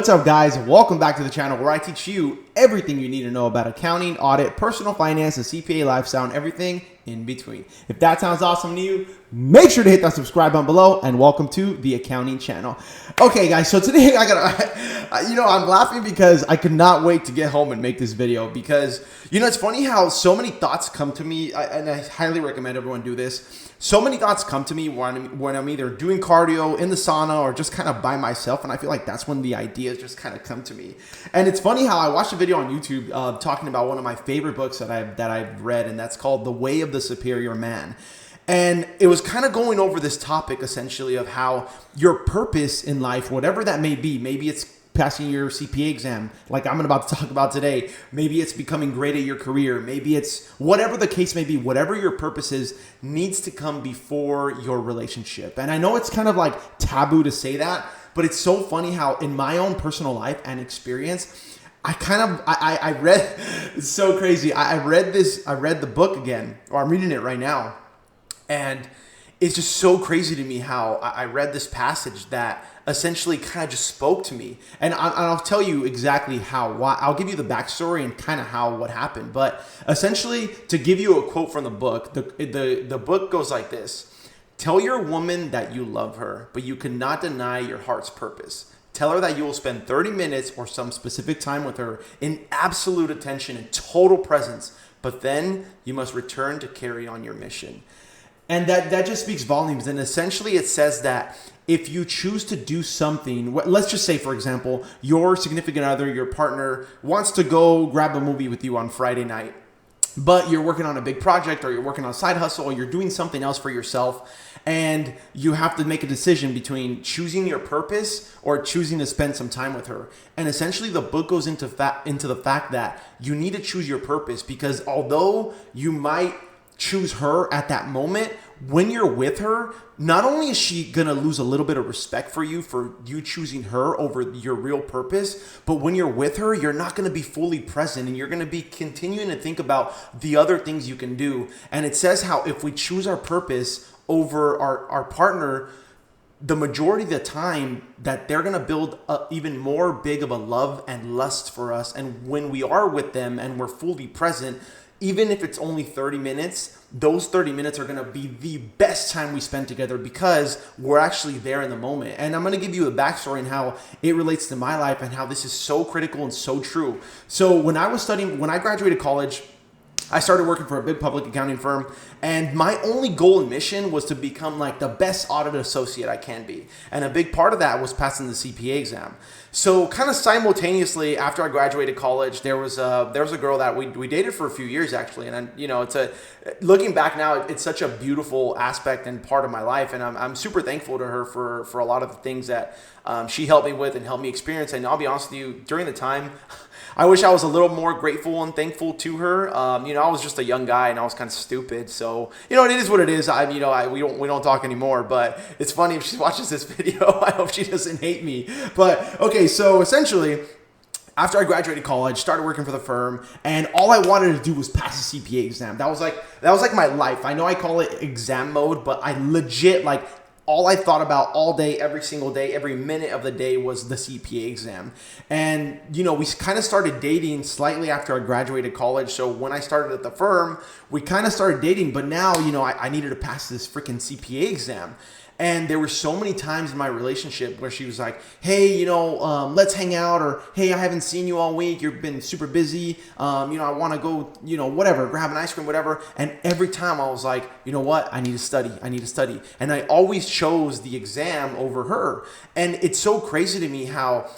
What's up, guys? Welcome back to the channel where I teach you everything you need to know about accounting, audit, personal finance, the CPA lifestyle, and everything in between. If that sounds awesome to you, make sure to hit that subscribe button below, and welcome to the accounting channel. Okay, guys, so today I'm laughing because I could not wait to get home and make this video because, it's funny how so many thoughts come to me, and I highly recommend everyone do this. So many thoughts come to me when I'm either doing cardio, in the sauna, or just kind of by myself, and I feel like that's when the ideas just kind of come to me. And it's funny how I watched a video on YouTube talking about one of my favorite books that I've read, and that's called The Way of the Superior Man. And it was kind of going over this topic essentially of how your purpose in life, whatever that may be, maybe it's passing your CPA exam, like I'm about to talk about today. Maybe it's becoming great at your career. Maybe it's whatever the case may be, whatever your purpose is, needs to come before your relationship. And I know it's kind of like taboo to say that, but it's so funny how in my own personal life and experience, I read, it's so crazy. I read the book again, or I'm reading it right now. And it's just so crazy to me how I read this passage that essentially kind of just spoke to me. And I'll tell you exactly why. I'll give you the backstory and kind of what happened. But essentially, to give you a quote from the book, the book goes like this. Tell your woman that you love her, but you cannot deny your heart's purpose. Tell her that you will spend 30 minutes or some specific time with her in absolute attention and total presence. But then you must return to carry on your mission. And that just speaks volumes. And essentially it says that if you choose to do something, let's just say, for example, your significant other, your partner wants to go grab a movie with you on Friday night, but you're working on a big project or you're working on a side hustle or you're doing something else for yourself, and you have to make a decision between choosing your purpose or choosing to spend some time with her. And essentially the book goes into the fact that you need to choose your purpose, because although you might choose her at that moment, when you're with her, not only is she gonna lose a little bit of respect for you choosing her over your real purpose, but when you're with her, you're not gonna be fully present, and you're gonna be continuing to think about the other things you can do. And it says how if we choose our purpose over our partner, the majority of the time that they're going to build even more big of a love and lust for us. And when we are with them and we're fully present, even if it's only 30 minutes, those 30 minutes are going to be the best time we spend together because we're actually there in the moment. And I'm going to give you a backstory and how it relates to my life and how this is so critical and so true. So when I graduated college, I started working for a big public accounting firm, and my only goal and mission was to become like the best audit associate I can be. And a big part of that was passing the CPA exam. So kind of simultaneously after I graduated college, there was a girl that we dated for a few years actually. And looking back now, it's such a beautiful aspect and part of my life. And I'm super thankful to her for a lot of the things that she helped me with and helped me experience. And I'll be honest with you, during the time, I wish I was a little more grateful and thankful to her. I was just a young guy and I was kind of stupid. So, it is what it is. We don't talk anymore, but it's funny if she watches this video. I hope she doesn't hate me. But okay, so essentially, after I graduated college, started working for the firm, and all I wanted to do was pass the CPA exam. That was like my life. I know I call it exam mode, but I legit all I thought about all day, every single day, every minute of the day was the CPA exam. And, we kind of started dating slightly after I graduated college. So when I started at the firm, we kind of started dating, but now, I needed to pass this freaking CPA exam. And there were so many times in my relationship where she was like, hey, let's hang out, or hey, I haven't seen you all week. You've been super busy. I want to go, whatever, grab an ice cream, whatever. And every time I was like, you know what? I need to study. And I always chose the exam over her. And it's so crazy to me how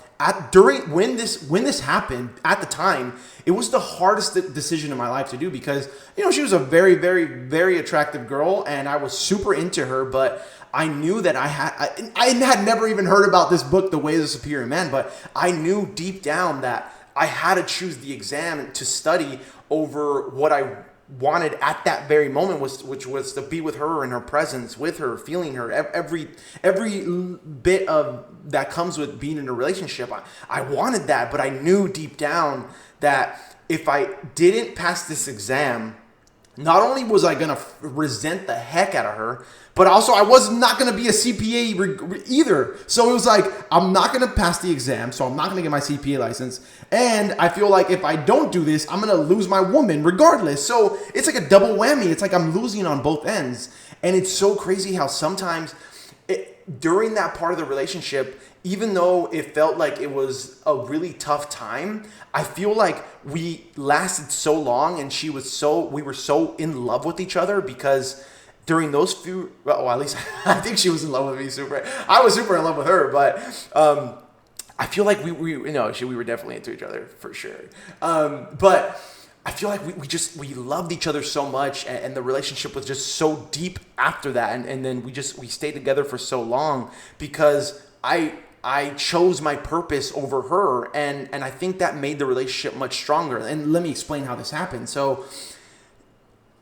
when this happened at the time, it was the hardest decision in my life to do because, she was a very, very, very attractive girl and I was super into her, but I knew that I had never even heard about this book, The Way of the Superior Man, but I knew deep down that I had to choose the exam to study over what I wanted at that very moment, which was to be with her in her presence, with her, feeling her, every bit of that comes with being in a relationship. I wanted that, but I knew deep down that if I didn't pass this exam, not only was I going to resent the heck out of her, but also I was not going to be a CPA either. So it was like, I'm not going to pass the exam, so I'm not going to get my CPA license. And I feel like if I don't do this, I'm going to lose my woman regardless. So it's like a double whammy. It's like I'm losing on both ends. And it's so crazy how sometimes during that part of the relationship, even though it felt like it was a really tough time, I feel like we lasted so long and we were so in love with each other because during those few, well, at least I think she was in love with me super. I was super in love with her, but I feel like we were definitely into each other for sure. But I feel like we loved each other so much, and the relationship was just so deep after that, and then we stayed together for so long because I chose my purpose over her, and I think that made the relationship much stronger. And let me explain how this happened. So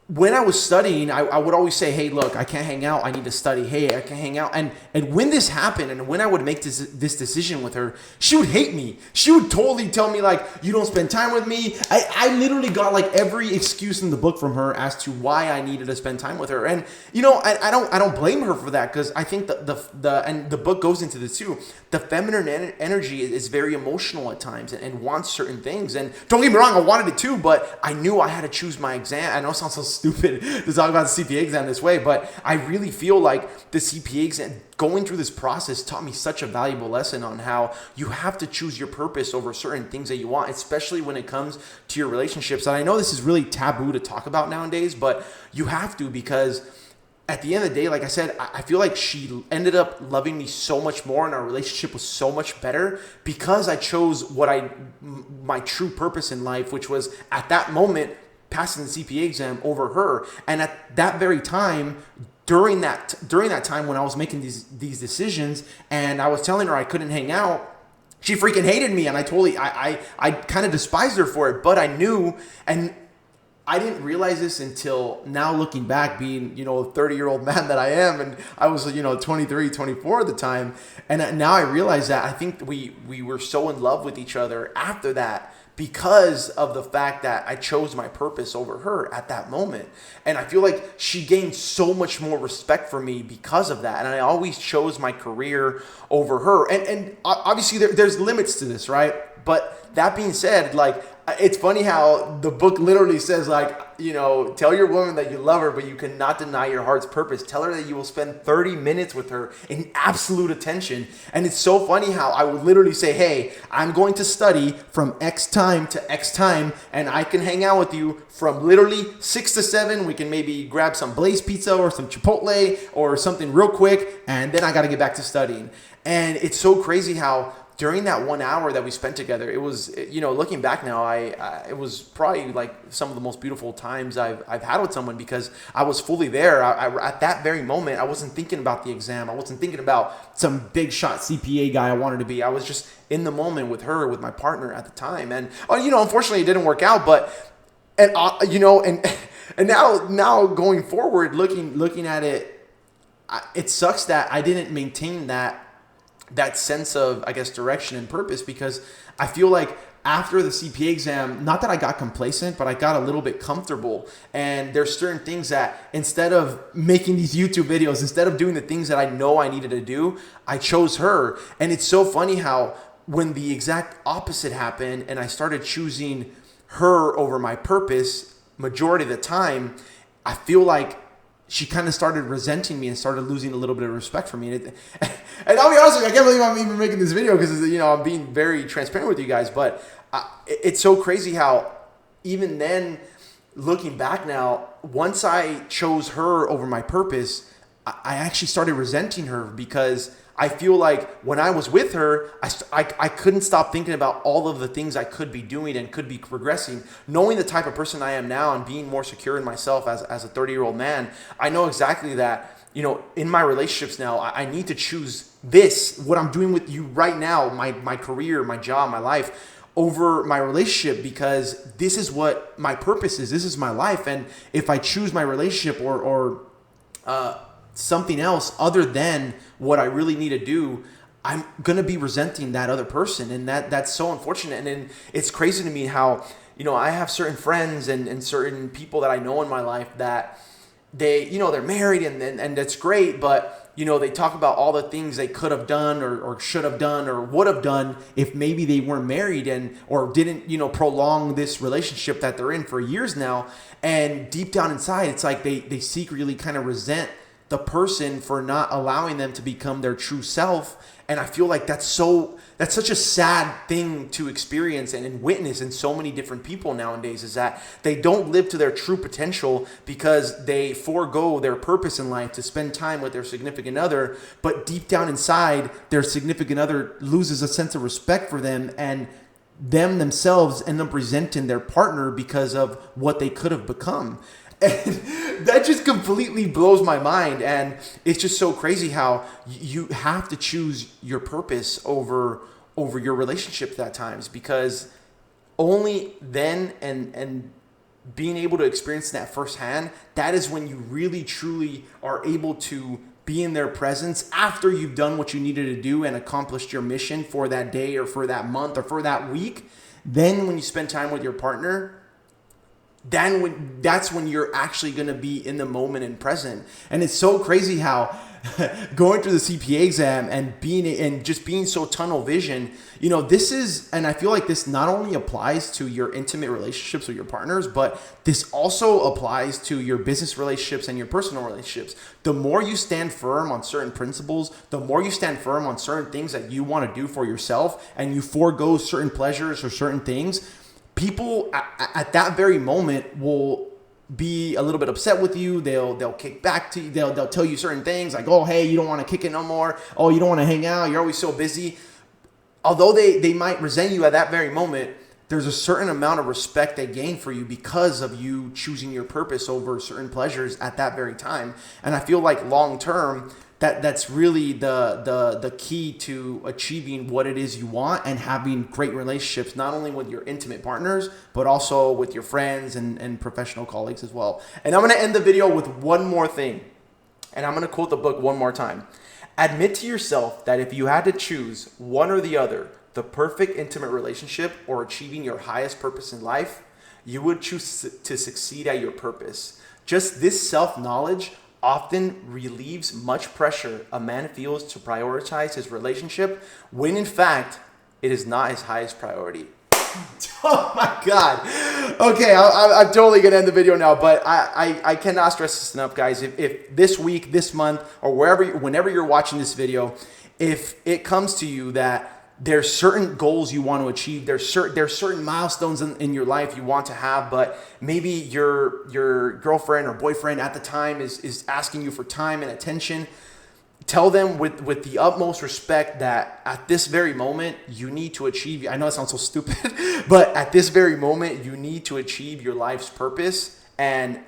when I was studying, I would always say, hey, look, I can't hang out. I need to study. Hey, I can't hang out. And when this happened and when I would make this decision with her, she would hate me. She would totally tell me, like, you don't spend time with me. I literally got, like, every excuse in the book from her as to why I needed to spend time with her. And, I don't blame her for that because I think and the book goes into this too. The feminine energy is very emotional at times and wants certain things. And don't get me wrong, I wanted it too, but I knew I had to choose my exam. I know it sounds so stupid to talk about the CPA exam this way, but I really feel like the CPA exam, going through this process, taught me such a valuable lesson on how you have to choose your purpose over certain things that you want, especially when it comes to your relationships. And I know this is really taboo to talk about nowadays, but you have to, because at the end of the day, like I said, I feel like she ended up loving me so much more and our relationship was so much better because I chose my true purpose in life, which was at that moment passing the CPA exam over her. And at that very time, during that time when I was making these decisions and I was telling her I couldn't hang out, she freaking hated me, and I kind of despised her for it. But I knew, and I didn't realize this until now, looking back, being, a 30-year-old man that I am, and I was, 23, 24 at the time. And now I realize that I think we were so in love with each other after that because of the fact that I chose my purpose over her at that moment. And I feel like she gained so much more respect for me because of that. And I always chose my career over her. And obviously there's limits to this, right? But that being said, like, it's funny how the book literally says, like, tell your woman that you love her, but you cannot deny your heart's purpose. Tell her that you will spend 30 minutes with her in absolute attention. And it's so funny how I would literally say, hey, I'm going to study from X time to X time, and I can hang out with you from literally 6 to 7. We can maybe grab some Blaze Pizza or some Chipotle or something real quick, and then I got to get back to studying. And it's so crazy how during that 1 hour that we spent together, it was, looking back now, it was probably like some of the most beautiful times I've had with someone because I was fully there. At that very moment, I wasn't thinking about the exam. I wasn't thinking about some big shot CPA guy I wanted to be. I was just in the moment with her, with my partner at the time. And, unfortunately it didn't work out, but, and now going forward, looking at it, it sucks that I didn't maintain that sense of, I guess, direction and purpose, because I feel like after the CPA exam, not that I got complacent, but I got a little bit comfortable. And there's certain things that instead of making these YouTube videos, instead of doing the things that I know I needed to do, I chose her. And it's so funny how when the exact opposite happened and I started choosing her over my purpose majority of the time, I feel like she kind of started resenting me and started losing a little bit of respect for me. And I'll be honest with you, I can't believe I'm even making this video because, I'm being very transparent with you guys. But it's so crazy how even then, looking back now, once I chose her over my purpose, I actually started resenting her because I feel like when I was with her, I couldn't stop thinking about all of the things I could be doing and could be progressing. Knowing the type of person I am now and being more secure in myself as a 30-year-old man, I know exactly that, in my relationships now, I need to choose this, what I'm doing with you right now, my career, my job, my life, over my relationship, because this is what my purpose is. This is my life. And if I choose my relationship or something else other than what I really need to do, I'm going to be resenting that other person. And that's so unfortunate. And then it's crazy to me how, I have certain friends and certain people that I know in my life that they're married and that's great, but they talk about all the things they could have done or should have done or would have done if maybe they weren't married or didn't, prolong this relationship that they're in for years now. And deep down inside, it's like they secretly kind of resent the person for not allowing them to become their true self. And I feel like that's such a sad thing to experience and witness in so many different people nowadays, is that they don't live to their true potential because they forego their purpose in life to spend time with their significant other. But deep down inside, their significant other loses a sense of respect for them, and themselves end up resenting their partner because of what they could have become. And that just completely blows my mind. And it's just so crazy how you have to choose your purpose over your relationship at times, because only then and being able to experience that firsthand, that is when you really truly are able to be in their presence after you've done what you needed to do and accomplished your mission for that day or for that month or for that week. Then when you spend time with your partner, that's when you're actually going to be in the moment and present. And it's so crazy how going through the CPA exam and being so tunnel vision, this is, and I feel like this not only applies to your intimate relationships with your partners, but this also applies to your business relationships and your personal relationships. The more you stand firm on certain principles, the more you stand firm on certain things that you want to do for yourself, and you forego certain pleasures or certain things, people at that very moment will be a little bit upset with you. They'll kick back to you. They'll tell you certain things like, oh, hey, you don't want to kick it no more. Oh, you don't want to hang out. You're always so busy. Although they might resent you at that very moment, there's a certain amount of respect they gain for you because of you choosing your purpose over certain pleasures at that very time. And I feel like long term, that's really the key to achieving what it is you want and having great relationships, not only with your intimate partners, but also with your friends and professional colleagues as well. And I'm going to end the video with one more thing. And I'm going to quote the book one more time. Admit to yourself that if you had to choose one or the other, the perfect intimate relationship or achieving your highest purpose in life, you would choose to succeed at your purpose. Just this self-knowledge often relieves much pressure a man feels to prioritize his relationship when in fact it is not his highest priority. Oh my God. Okay, I'm totally gonna end the video now, but I cannot stress this enough, guys. If this week, this month, or whenever you're watching this video, if it comes to you that there's certain goals you want to achieve, there's certain milestones in your life you want to have, but maybe your girlfriend or boyfriend at the time is asking you for time and attention, tell them with the utmost respect that at this very moment you need to achieve, I know it sounds so stupid, but at this very moment you need to achieve your life's purpose, and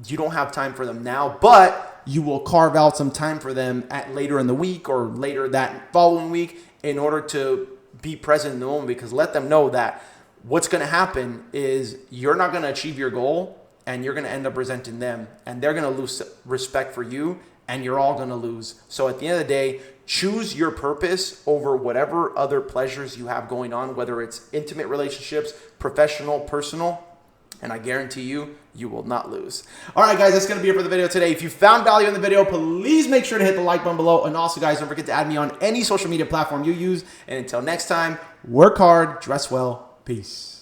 you don't have time for them now, but you will carve out some time for them later in the week or later that following week in order to be present in the moment, because let them know that what's going to happen is you're not going to achieve your goal and you're going to end up resenting them, and they're going to lose respect for you, and you're all going to lose. So at the end of the day, choose your purpose over whatever other pleasures you have going on, whether it's intimate relationships, professional, personal, and I guarantee you, you will not lose. All right, guys, that's going to be it for the video today. If you found value in the video, please make sure to hit the like button below. And also, guys, don't forget to add me on any social media platform you use. And until next time, work hard, dress well, peace.